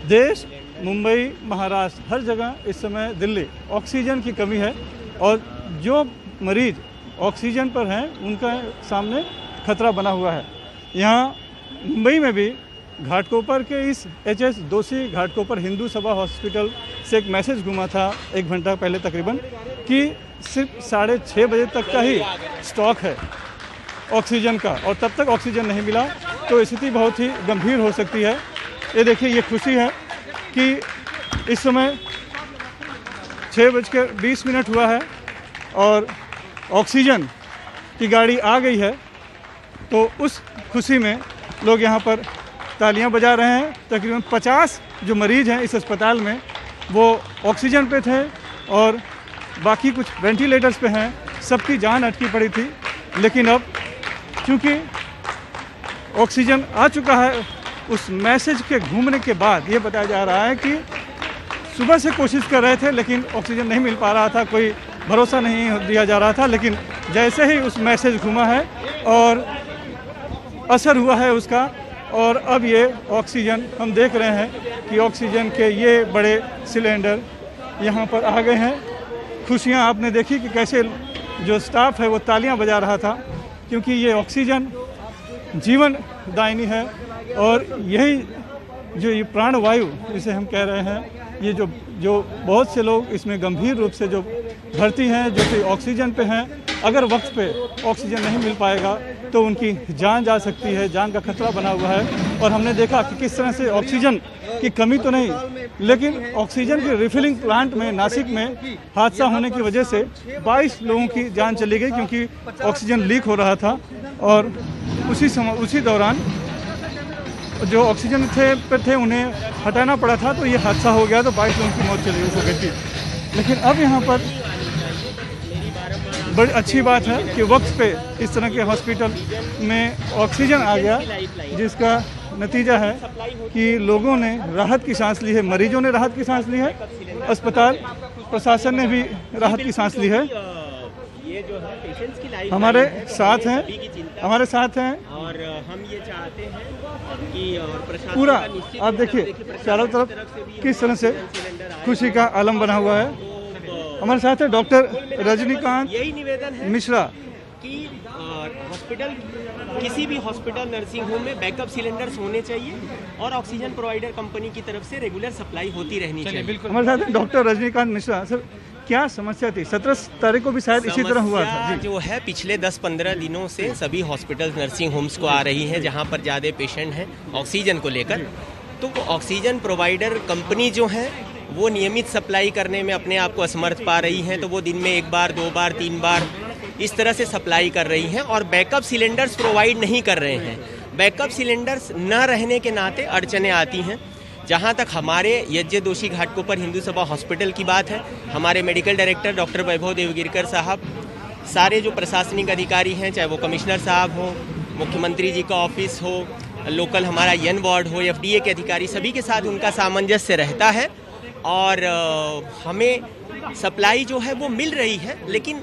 देश, मुंबई, महाराष्ट्र, हर जगह इस समय, दिल्ली, ऑक्सीजन की कमी है और जो मरीज ऑक्सीजन पर हैं उनका सामने खतरा बना हुआ है। यहाँ मुंबई में भी घाटकोपर के इस HS दोषी घाटकोपर हिंदू सभा हॉस्पिटल से एक मैसेज घुमा था 1 घंटा पहले तकरीबन कि सिर्फ 6:30 बजे तक का ही स्टॉक है ऑक्सीजन का और तब तक ऑक्सीजन नहीं मिला तो स्थिति बहुत ही गंभीर हो सकती है। ये देखिए, ये खुशी है कि इस समय 6:20 हुआ है और ऑक्सीजन की गाड़ी आ गई है, तो उस खुशी में लोग यहाँ पर तालियां बजा रहे हैं। तकरीबन 50 जो मरीज़ हैं इस अस्पताल में वो ऑक्सीजन पे थे और बाकी कुछ वेंटिलेटर्स पे हैं। सबकी जान अटकी पड़ी थी, लेकिन अब क्योंकि ऑक्सीजन आ चुका है, उस मैसेज के घूमने के बाद ये बताया जा रहा है कि सुबह से कोशिश कर रहे थे लेकिन ऑक्सीजन नहीं मिल पा रहा था, कोई भरोसा नहीं दिया जा रहा था। लेकिन जैसे ही उस मैसेज घूमा है और असर हुआ है उसका, और अब ये ऑक्सीजन हम देख रहे हैं कि ऑक्सीजन के ये बड़े सिलेंडर यहाँ पर आ गए हैं। खुशियाँ आपने देखी कि कैसे जो स्टाफ है वो तालियां बजा रहा था, क्योंकि ये ऑक्सीजन जीवन दायिनी है और यही जो ये प्राणवायु जिसे हम कह रहे हैं, ये जो बहुत से लोग इसमें गंभीर रूप से जो भर्ती हैं, जो कि ऑक्सीजन पे हैं, अगर वक्त पे ऑक्सीजन नहीं मिल पाएगा तो उनकी जान जा सकती है, जान का खतरा बना हुआ है। और हमने देखा कि किस तरह से ऑक्सीजन की कमी तो नहीं, लेकिन ऑक्सीजन के रिफिलिंग प्लांट में नासिक में हादसा होने की वजह से 22 लोगों की जान चली गई, क्योंकि ऑक्सीजन लीक हो रहा था और उसी दौरान जो ऑक्सीजन थे उन्हें हटाना पड़ा था, तो ये हादसा हो गया, तो 22 लोगों की मौत चली हो गई थी। लेकिन अब यहाँ पर बड़ी अच्छी बात है कि वक्त पे इस तरह के हॉस्पिटल में ऑक्सीजन आ गया, जिसका नतीजा है कि लोगों ने राहत की सांस ली है, मरीजों ने राहत की सांस ली है, अस्पताल प्रशासन ने भी राहत की सांस ली है। ये जो है पेशेंट्स की लाइफ हमारे साथ हैं और हम ये चाहते हैं कि प्रशासन पूरा, का आप देखिए चारों तरफ किस तरह से खुशी का आलम बना हुआ है। हमारे साथ है डॉक्टर रजनीकांत यही निवेदन है मिश्रा कि हॉस्पिटल, किसी भी हॉस्पिटल, नर्सिंग होम में बैकअप सिलेंडर्स होने चाहिए और ऑक्सीजन प्रोवाइडर कंपनी की तरफ से रेगुलर सप्लाई होती रहनी चाहिए। हमारे साथ है डॉक्टर रजनीकांत मिश्रा। सर, क्या समस्या थी? 17 तारीख को भी शायद इसी तरह हुआ था जो है पिछले 10-15 दिनों से सभी हॉस्पिटल, नर्सिंग होम्स को आ रही हैं जहां पर ज़्यादा पेशेंट हैं ऑक्सीजन को लेकर। तो वो ऑक्सीजन प्रोवाइडर कंपनी जो है वो नियमित सप्लाई करने में अपने आप को असमर्थ पा रही हैं, तो वो दिन में 1 बार, 2 बार, 3 बार इस तरह से सप्लाई कर रही हैं और बैकअप सिलेंडर्स प्रोवाइड नहीं कर रहे हैं। बैकअप सिलेंडर्स न रहने के नाते अड़चनें आती हैं। जहाँ तक हमारे यज्ञ दोषी घाटकोपर हिंदू सभा हॉस्पिटल की बात है, हमारे मेडिकल डायरेक्टर डॉक्टर वैभव देवगिरकर साहब, सारे जो प्रशासनिक अधिकारी हैं, चाहे वो कमिश्नर साहब हो, मुख्यमंत्री जी का ऑफिस हो, लोकल हमारा यन वार्ड हो, FDA के अधिकारी, सभी के साथ उनका सामंजस्य रहता है और हमें सप्लाई जो है वो मिल रही है। लेकिन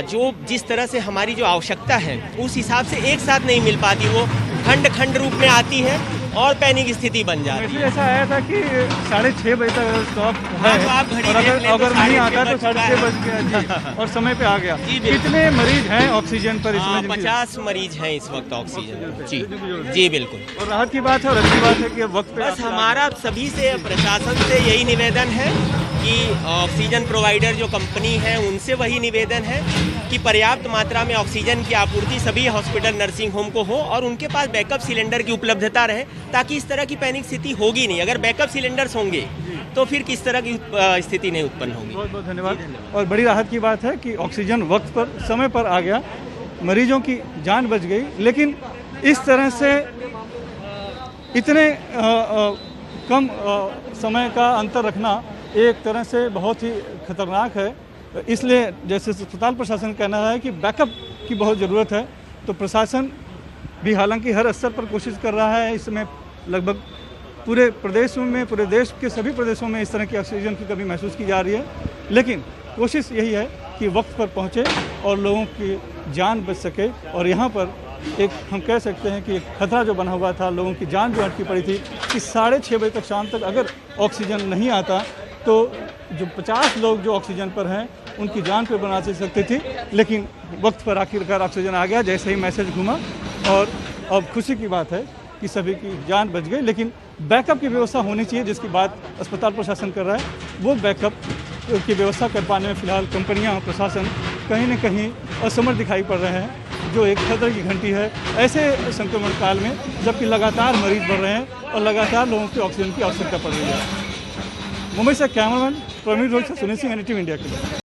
जो जिस तरह से हमारी जो आवश्यकता है उस हिसाब से एक साथ नहीं मिल पाती, वो खंड रूप में आती है और पैनिक स्थिति बन जाती है। ऐसा आया था कि 6:30 बजे तक स्टॉक है तो आप घड़ी और अगर नहीं आता तो 6:30 बज गया और समय पे आ गया। कितने मरीज हैं ऑक्सीजन पर इसमें? 50 मरीज हैं इस वक्त ऑक्सीजन। जी बिल्कुल। और राहत की बात है और अच्छी बात है कि वक्त पे बस हमारा सभी से, प्रशासन से यही निवेदन है कि ऑक्सीजन प्रोवाइडर जो कंपनी है उनसे वही निवेदन है कि पर्याप्त मात्रा में ऑक्सीजन की आपूर्ति सभी हॉस्पिटल, नर्सिंग होम को हो और उनके पास बैकअप सिलेंडर की उपलब्धता रहे, ताकि इस तरह की पैनिक स्थिति होगी नहीं। अगर बैकअप सिलेंडर्स होंगे तो फिर किस तरह की स्थिति नहीं उत्पन्न होगी। बहुत बहुत धन्यवाद। और बड़ी राहत की बात है कि ऑक्सीजन वक्त पर, समय पर आ गया, मरीजों की जान बच गई। लेकिन इस तरह से इतने कम समय का अंतर रखना एक तरह से बहुत ही खतरनाक है। इसलिए जैसे अस्पताल प्रशासन कहना है कि बैकअप की बहुत ज़रूरत है, तो प्रशासन भी हालांकि हर स्तर पर कोशिश कर रहा है। इसमें लगभग पूरे प्रदेशों में, पूरे देश के सभी प्रदेशों में इस तरह की ऑक्सीजन की कमी महसूस की जा रही है, लेकिन कोशिश यही है कि वक्त पर पहुँचे और लोगों की जान बच सके। और यहाँ पर एक हम कह सकते हैं कि एक खतरा जो बना हुआ था, लोगों की जान जो अटकी पड़ी थी कि 6:30 बजे तक शाम तक अगर ऑक्सीजन नहीं आता तो जो 50 लोग जो ऑक्सीजन पर हैं उनकी जान पे बना सकती थी। लेकिन वक्त पर आखिरकार ऑक्सीजन आ गया जैसे ही मैसेज घूमा, और अब खुशी की बात है कि सभी की जान बच गई। लेकिन बैकअप की व्यवस्था होनी चाहिए, जिसकी बात अस्पताल प्रशासन कर रहा है। वो बैकअप की व्यवस्था कर पाने में फ़िलहाल कंपनियां और प्रशासन कहीं न कहीं असमर्थ दिखाई पड़ रहे हैं, जो एक खतरे की घंटी है ऐसे संक्रमण काल में, जबकि लगातार मरीज बढ़ रहे हैं और लगातार लोगों को ऑक्सीजन की आवश्यकता पड़ रही है। मुंबई से cameraman Praveen Rohit, Sunil Singh, NDTV India के लिए।